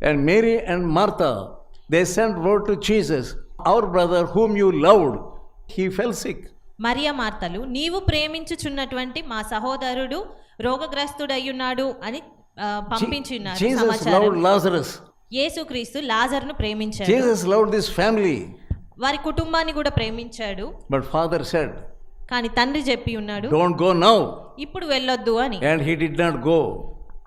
And Mary and Martha, they sent word to Jesus, our brother whom you loved, he fell sick. మరియ మార్తలు, నీవు ప్రేమించుచున్నటువంటి మా సహోదరుడు రోగగ్రస్తుడయ్యున్నాడు అని పంపించున్నారు Jesus సమాచారం. loved Lazarus. యేసుక్రీస్తు లాజరును ప్రేమించాడు. Jesus loved this family. వారి కుటుంబాన్ని కూడా ప్రేమించాడు. But father said, కానీ తండ్రి చెప్పి ఉన్నాడు, don't go now. ఇప్పుడు వెళ్ళొద్దు అని. And he did not go.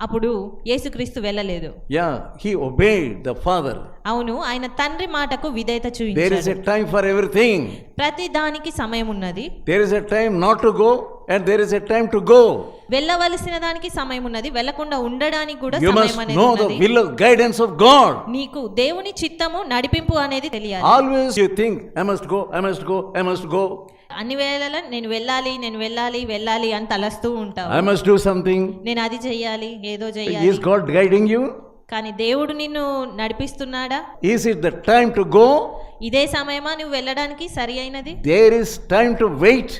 అప్పుడు యేసుక్రీస్తు వెళ్ళలేదు. Yeah, he obeyed the father. అవును, ఆయన తండ్రి మాటకు విధేయత There is చూపించాడు. a time for everything. ప్రతి దానికి సమయం ఉన్నది. There is a time not to go and there is a time to go. వెళ్ళవలసిన దానికి సమయం ఉన్నది, వెళ్ళకుండా ఉండడానికి కూడా You must సమయం అనేది know the ఉన్నది. will of guidance of God. నీకు దేవుని చిత్తము నడిపింపు అనేది తెలియాలి. Always you think, I must go, I must go, I must go. అన్ని వేళలా నేను వెళ్ళాలి వెళ్ళాలి అని తలస్తూ ఉంటావు. I must do something. నేను అది చెయ్యాలి, ఏదో చెయ్యాలి. Is God guiding you? కానీ దేవుడు నిన్ను నడిపిస్తున్నాడా? Is it the time to go? ఇదే సమయమా నువ్వు వెళ్ళడానికి సరి అయినది? There is time to wait.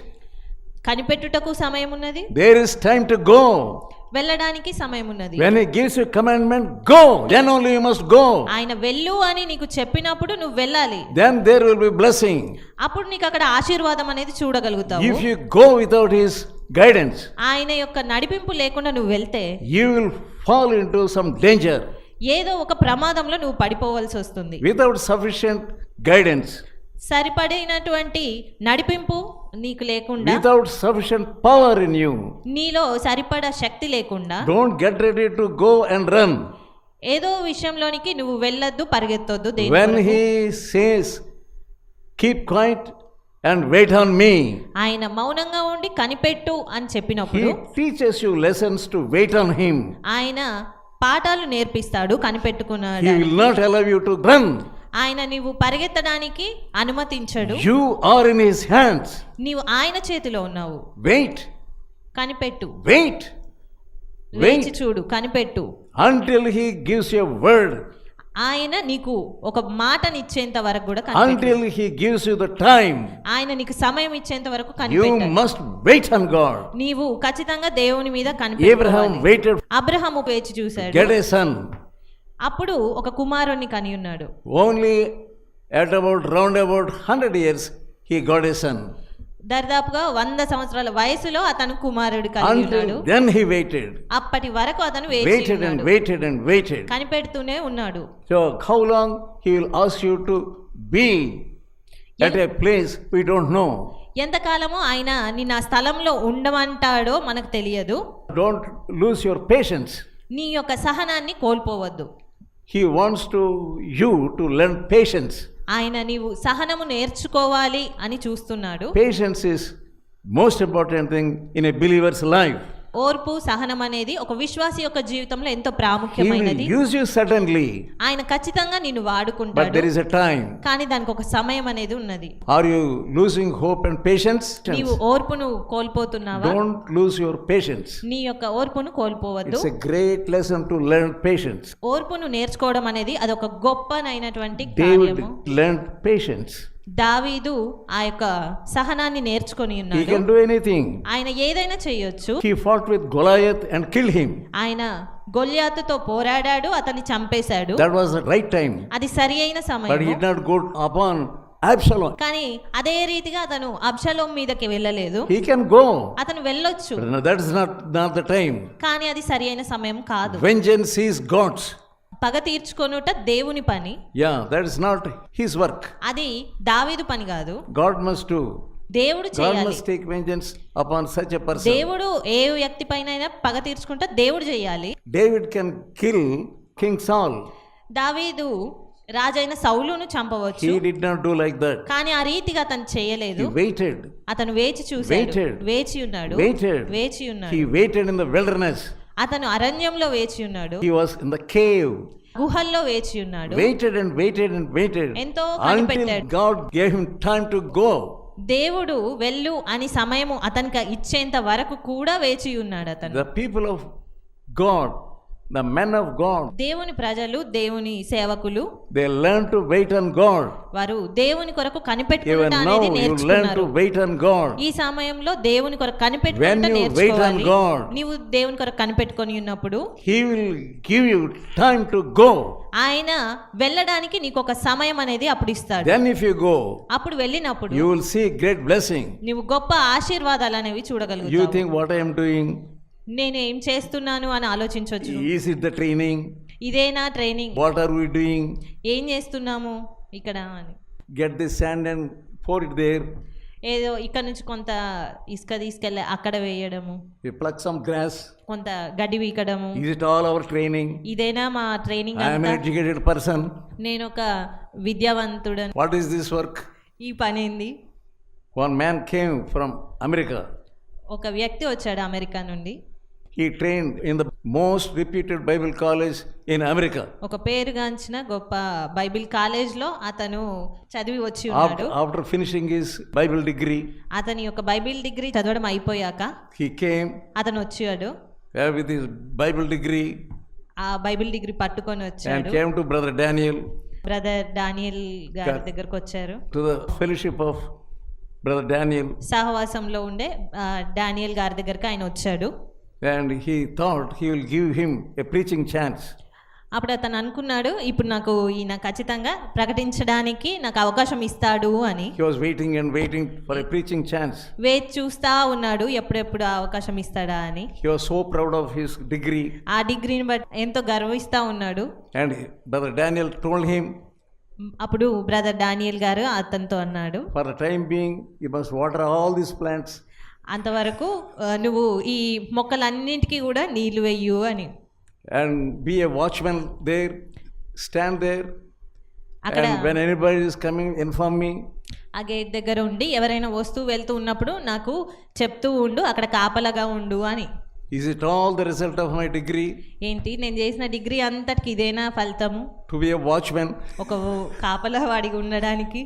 కనిపెట్టుటకు సమయం ఉన్నది, There is time to go. వెళ్ళడానికి సమయం ఉన్నది. When he gives you commandment, go. Then only you must go. ఆయన వెళ్ళు అని నీకు చెప్పినప్పుడు నువ్వు వెళ్ళాలి. Then there will be blessing. అప్పుడు నీకు అక్కడ ఆశీర్వాదం అనేది చూడగలుగుతావు. If you go without his guidance, ఆయన యొక్క నడిపింపు లేకుండా నువ్వు వెళ్తే you will fall into some danger. ఏదో ఒక ప్రమాదంలో నువ్వు పడిపోవాల్సి వస్తుంది. Without sufficient guidance, సరిపడినటువంటి నడిపింపు నీకు లేకుండా, without sufficient power in you, నీలో సరిపడా శక్తి లేకుండా, don't get ready to go and run. ఏదో విషయంలోనికి నువ్వు వెళ్ళొద్దు, పరిగెత్తొద్దు. When he says, keep quiet and wait on me, ఆయన మౌనంగా ఉండి కనిపెట్టు అని చెప్పినప్పుడు he teaches you lessons to wait on him. ఆయన పాఠాలు నేర్పిస్తాడు కనిపెట్టుకున్నాడు. He will not allow you to run. ఆయన నీవు పరిగెత్తడానికి అనుమతించడు. You are in his hands. నీవు ఆయన చేతిలో ఉన్నావు. Wait. కనిపెట్టు. Wait. వేచి చూడు, కనిపెట్టు. Until he gives you a word. ఆయన నీకు ఒక మాటనిచ్చేంత వరకు కూడా కనిపెట్టు. Until he gives you the time. ఆయన నీకు సమయం ఇచ్చేంత వరకు You కనిపెట్టు. must wait on God. నీవు ఖచ్చితంగా దేవుని మీద కనిపెట్టు. Abraham waited. అబ్రహాము వేచి చూశాడు. Get a son. అప్పుడు ఒక కుమారుణ్ణి కని ఉన్నాడు. Only at round about 100 years he got a son. దరిదాపుగా 100 సంవత్సరాల వయసులో అతను కుమారుడు కలిగి ఉన్నాడు. Until then he waited. అప్పటి వరకు అతను వేచి Waited and ఉన్నాడు. waited and waited. కనిపెడుతూనే ఉన్నాడు. So how long he will ask you to be at a place we don't know. ఎంతకాలమో ఆయన నిన్న ఆ స్థలంలో ఉండమంటాడో మనకు తెలియదు. Don't lose your patience. నీ యొక్క సహనాన్ని కోల్పోవద్దు. He wants you to learn patience. ఆయన నీవు సహనము నేర్చుకోవాలి అని చూస్తున్నాడు. Patience is most important thing in a believer's life. ఓర్పు, సహనం అనేది ఒక విశ్వాసి యొక్క జీవితంలో ఎంతో He will ప్రాముఖ్యమైనది. use you certainly, ఆయన ఖచ్చితంగా నిన్ను but వాడుకుంటాడు. there is a time. కానీ దానికి ఒక సమయం అనేది ఉన్నది. Are you losing hope and patience? నీవు ఓర్పును కోల్పోతున్నావా? Don't lose your patience. నీ యొక్క ఓర్పును కోల్పోవద్దు. It's a great lesson to learn patience. ఓర్పును నేర్చుకోవడం అనేది అదొక గొప్పనైనటువంటి David కార్యము. learned patience. దావీదు ఆ యొక్క సహనాన్ని నేర్చుకొని He ఉన్నాడు. can do anything. ఆయన ఏదైనా చేయొచ్చు. He fought with Goliath and killed him. ఆయన గొల్యాతుతో పోరాడాడు, అతన్ని చంపేశాడు. That was the right time. అది సరి అయిన But he సమయం. did not go upon Absalom. కానీ అదే రీతిగా అతను అబ్షలోం మీదకి వెళ్ళలేదు. He can go. అతను వెళ్ళొచ్చు, But no, that is not the time. కానీ అది సరి అయిన సమయం కాదు. Vengeance is God's. పగ తీర్చుకొనుట దేవుని పని. Yeah, that is not his work. అది దావీదు పని కాదు, God must do. దేవుడు God చేయాలి. must take vengeance upon such a person. దేవుడు ఏ వ్యక్తి పైన పగ తీర్చుకుంటే దేవుడు చేయాలి. David can kill King Saul. దావీదు రాజైన సౌలును చంపవచ్చు, He did not do like that. కానీ ఆ రీతిగా అతను చేయలేదు. He waited. అతను వేచి చూశాడు, Waited. వేచి ఉన్నాడు, Waited. వేచి ఉన్నాడు. He waited in the wilderness. అతను అరణ్యంలో వేచి ఉన్నాడు, He was in the cave. గుహల్లో వేచి ఉన్నాడు. Waited and waited and waited ఎంతో until కనిపెట్టాడు. God gave him time to go. దేవుడు వెళ్ళు అని సమయము అతనికి ఇచ్చేంత వరకు కూడా వేచి ఉన్నాడు అతను. The people of God the men of God, దేవుని ప్రజలు, దేవుని సేవకులు they learn to wait on God. వారు దేవుని కొరకు Even కనిపెట్టుకుంటా now అనేది you learn నేర్చుకున్నారు. to wait on God. ఈ సమయంలో దేవుని కొరకు కనిపెట్టుకుంటా When you wait on నేర్చుకోవాలి. God, నీవు దేవుని కొరకు కనిపెట్టుకొని ఉన్నప్పుడు He will give you time to go. ఆయన వెళ్ళడానికి నీకు ఒక సమయం అనేది అప్పుడు ఇస్తాడు. Then if you go, అప్పుడు వెళ్ళినప్పుడు you will see great blessing. నువ్వు గొప్ప ఆశీర్వాదాలు అనేవి You చూడగలుగుతావు. think what I am doing? నేను ఏం చేస్తున్నాను అని ఆలోచించవచ్చు. Is it the training? ఇదేనా training? What are we doing? ఏం చేస్తున్నాము ఇక్కడ అని. Get this sand and pour it there. ఏదో ఇక్కడ నుంచి కొంత ఇసుక తీసుకెళ్ళి అక్కడ వేయడము, We pluck some grass. కొంత గడ్డి వీకడము. Is it all our training? ఇదేనా మా ట్రైనింగ్ I am an అంతా? educated person. నేను ఒక విద్యావంతుడని. What is this work? ఈ పని ఏంది? One man came from America. ఒక వ్యక్తి వచ్చాడు అమెరికా నుండి. He trained in the most reputed Bible college in America. ఒక పేరుగాంచిన గొప్ప బైబిల్ కాలేజ్లో అతను చదివి వచ్చి ఉన్నాడు. After finishing his Bible degree, అతని యొక్క బైబిల్ డిగ్రీ చదవడం అయిపోయాక he came అతను వచ్చాడు. with his Bible degree ఆ బైబిల్ డిగ్రీ పట్టుకొని and వచ్చాడు. came to Brother Daniel, brother Daniel గారి దగ్గరకు వచ్చారు. to the fellowship of Brother Daniel, సహవాసంలో ఉండే డానియల్ గారి దగ్గరకు ఆయన వచ్చాడు. and he thought he will give him a preaching chance. అప్పుడు అతను అనుకున్నాడు, ఇప్పుడు నాకు ఈయన ఖచ్చితంగా ప్రకటించడానికి నాకు అవకాశం ఇస్తాడు అని. He was waiting and waiting for a preaching chance. వేచి చూస్తా ఉన్నాడు ఎప్పుడెప్పుడు ఆ అవకాశం ఇస్తాడా అని. He was so proud of his degree, ఆ డిగ్రీని బట్టి ఎంతో గర్విస్తా ఉన్నాడు. and Brother Daniel told him, అప్పుడు బ్రదర్ డానియల్ గారు అతనితో అన్నాడు, for the time being you must water all these plants అంతవరకు నువ్వు ఈ మొక్కలన్నింటికి కూడా నీళ్లు వెయ్యు అని. and be a watchman there, stand there, అక్కడ and when anybody is coming inform me. ఆ గేట్ దగ్గర ఉండి ఎవరైనా వస్తూ వెళ్తూ ఉన్నప్పుడు నాకు చెప్తూ ఉండు, అక్కడ కాపలాగా ఉండు అని. Is it all the result of my degree? ఏంటి నేను చేసిన డిగ్రీ అంతటికి ఇదేనా ఫలితము? To be a watchman? ఒక కాపలా వాడిగా ఉండడానికి.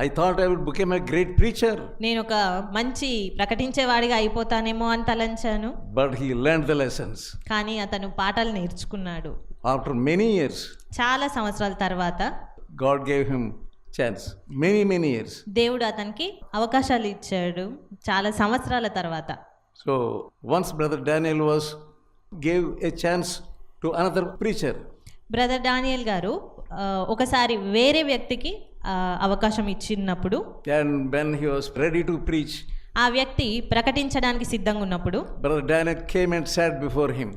I thought I would become a great preacher. నేను ఒక మంచి ప్రకటించేవాడిగా అయిపోతానేమో అని తలంచాను. But he learned the lessons. కానీ అతను పాఠాలు నేర్చుకున్నాడు. After many years, చాలా సంవత్సరాల తర్వాత God gave him chance. Many years. దేవుడు అతనికి అవకాశాలు ఇచ్చాడు చాలా సంవత్సరాల తర్వాత. So once Brother Daniel gave a chance to another preacher. Brother Daniel గారు ఒకసారి వేరే వ్యక్తికి అవకాశం ఇచ్చినప్పుడు, and when he was ready to preach, ఆ వ్యక్తి ప్రకటించడానికి సిద్ధంగా ఉన్నప్పుడు Brother Daniel came and sat before him.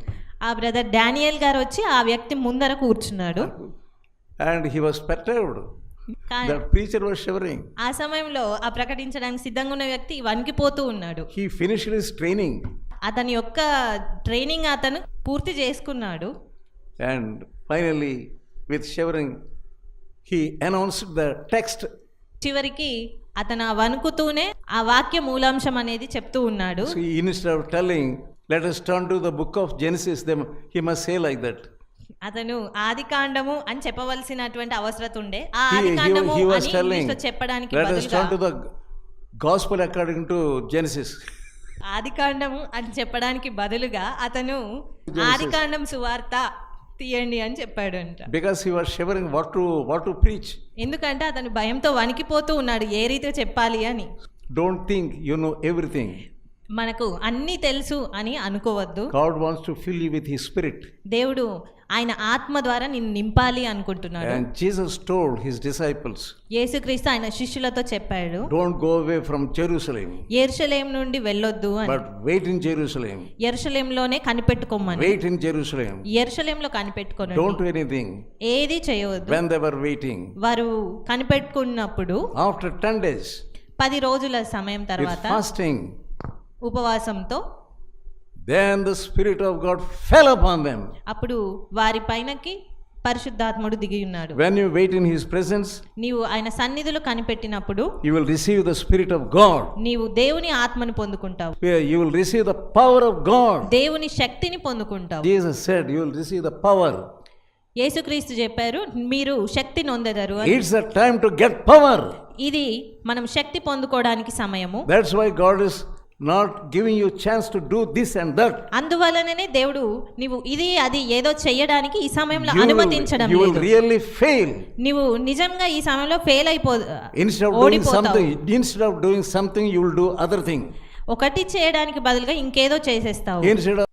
ఆ బ్రదర్ డానియల్ గారు వచ్చి ఆ వ్యక్తి ముందర కూర్చున్నాడు. And he was perturbed. The preacher was shivering. ఆ సమయంలో ఆ ప్రకటించడానికి సిద్ధంగా ఉన్న వ్యక్తి వణికిపోతూ ఉన్నాడు. He finished his training. అతని యొక్క ట్రైనింగ్ అతను పూర్తి చేసుకున్నాడు. And finally, with shivering, he announced the text. చివరికి అతను వణుకుతూనే ఆ వాక్య మూలాంశం అనేది చెప్తూ ఉన్నాడు. So instead of telling, let us turn to the book of Genesis, then he must say like that. అతను ఆది కాండము అని చెప్పవలసినటువంటి అవసరం ఉండే. ఆ He ఆది కాండము was అని telling, ఇంగ్లీష్లో చెప్పడానికి let us turn to బదులుగా the gospel according to Genesis. ఆది కాండము అని చెప్పడానికి బదులుగా అతను ఆది కాండం సువార్త తీయండి అని చెప్పాడు అంట. Because he was shivering what to preach. ఎందుకంటే అతను భయంతో వణికిపోతూ ఉన్నాడు ఏ రీతిగా చెప్పాలి అని. Don't think you know everything. మనకు అన్నీ తెలుసు అని అనుకోవద్దు. God wants to fill you with his spirit. దేవుడు ఆయన ఆత్మ ద్వారా నిన్ను నింపాలి అనుకుంటున్నాడు. And Jesus told his disciples, యేసుక్రీస్తు ఆయన శిష్యులతో చెప్పాడు, don't go away from Jerusalem, యెరూషలేము నుండి వెళ్ళొద్దు అని. but wait in Jerusalem. యెరూషలేములోనే కనిపెట్టుకోమని. Wait in Jerusalem. యెరూషలేములో కనిపెట్టుకోనండి. Don't do anything. ఏది చేయవద్దు. When they were waiting, వారు కనిపెట్టుకున్నప్పుడు after 10 days, 10 రోజుల సమయం with తర్వాత fasting, ఉపవాసంతో, then the Spirit of God fell upon them. అప్పుడు వారి పైనకి పరిశుద్ధాత్ముడు దిగి ఉన్నాడు. When you wait in his presence, నీవు ఆయన సన్నిధిలో కనిపెట్టినప్పుడు you will receive the Spirit of God. నీవు దేవుని ఆత్మను పొందుకుంటావు. You will receive the power of God. దేవుని శక్తిని పొందుకుంటావు. Jesus said, you will receive the power. యేసుక్రీస్తు చెప్పారు, మీరు శక్తి నొందెదరు అని. It's the time to get power. ఇది మనం శక్తి పొందుకోవడానికి సమయము. That's why God is not giving you chance to do this and that. అందువలననే దేవుడు నీవు ఇది అది ఏదో చెయ్యడానికి ఈ సమయంలో అనుమతించడం You will లేదు. really fail. నీవు నిజంగా ఈ సమయంలో fail Instead of doing something, you will do other thing. ఒకటి చేయడానికి బదులుగా ఇంకేదో చేసేస్తావు. Instead of